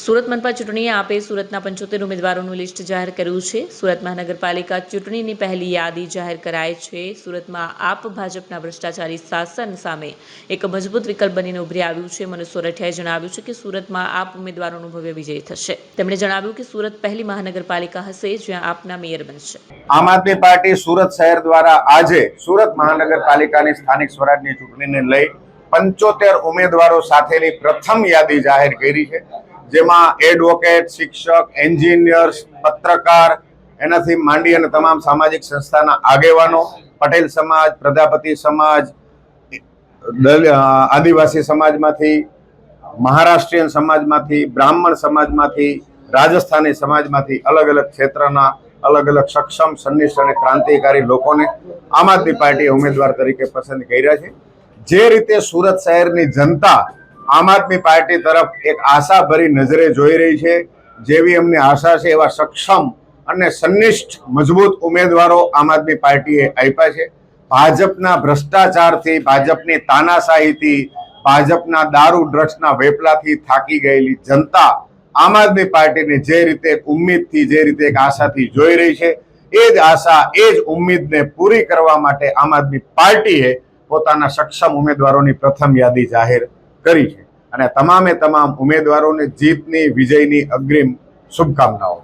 સુરત મનપા ચૂંટણીએ આપે સુરતના 75 ઉમેદવારોનું લિસ્ટ જાહેર કર્યું છે। સુરત મહાનગરપાલિકા ચૂંટણીની પહેલી યાદી જાહેર કરાઈ છે। સુરતમાં આપ ભાજપના ભ્રષ્ટાચારી શાસન સામે એક મજબૂત વિકલ્પ બનીને ઉભરી આવ્યું છે। મનોજ સોરઠિયાએ જણાવ્યું છે કે સુરતમાં આપ ઉમેદવારોનો ભવ્ય વિજય થશે। તેમણે જણાવ્યું કે સુરત પહેલી મહાનગરપાલિકા હશે જ્યાં આપના મેયર બનશે। આમ આદમી પાર્ટી સુરત શહેર દ્વારા આજે સુરત મહાનગરપાલિકાની સ્થાનિક સ્વરાજની ચૂંટણીને લઈ 75 ઉમેદવારો સાથેની પ્રથમ યાદી જાહેર કરી છે, જેમાં એડવોકેટ, શિક્ષક, એન્જિનિયર્સ, પત્રકાર એનાથી માંડી અને તમામ સામાજિક સંસ્થાના આગેવાનો, પટેલ સમાજ, પ્રજાપતિ સમાજ, આદિવાસી સમાજમાંથી, મહારાષ્ટ્રીયન સમાજમાંથી, બ્રાહ્મણ સમાજમાંથી, રાજસ્થાની સમાજમાંથી અલગ અલગ ક્ષેત્રના અલગ અલગ સક્ષમ, સંનિષ્ઠ અને ક્રાંતિકારી લોકોને આમ આદમી પાર્ટીએ ઉમેદવાર તરીકે પસંદ કર્યા છે। જે રીતે સુરત શહેરની જનતા આમ આદમી પાર્ટી તરફ એક આશાભરી નજરે જોઈ રહી છે, જેવી અમને આશા છે એવા સક્ષમ અને સંનિષ્ઠ મજબૂત ઉમેદવારો આમ આદમી પાર્ટીએ આપ્યા છે। ભાજપના ભ્રષ્ટાચારથી, ભાજપની તાનાશાહીથી, ભાજપના દારૂ ડ્રગ્સના વેપલાથી થાકી ગયેલી જનતા આમ આદમી પાર્ટીને જે રીતે એક ઉમ્મીદથી, જે રીતે એક આશાથી જોઈ રહી છે, એ જ આશા, એ જ ઉમ્મીદને પૂરી કરવા માટે આમ આદમી પાર્ટીએ પોતાના સક્ષમ ઉમેદવારોની પ્રથમ યાદી જાહેર કરી છે અને તમામે તમામ ઉમેદવારોને જીતની, વિજયની અગ્રિમ શુભકામનાઓ।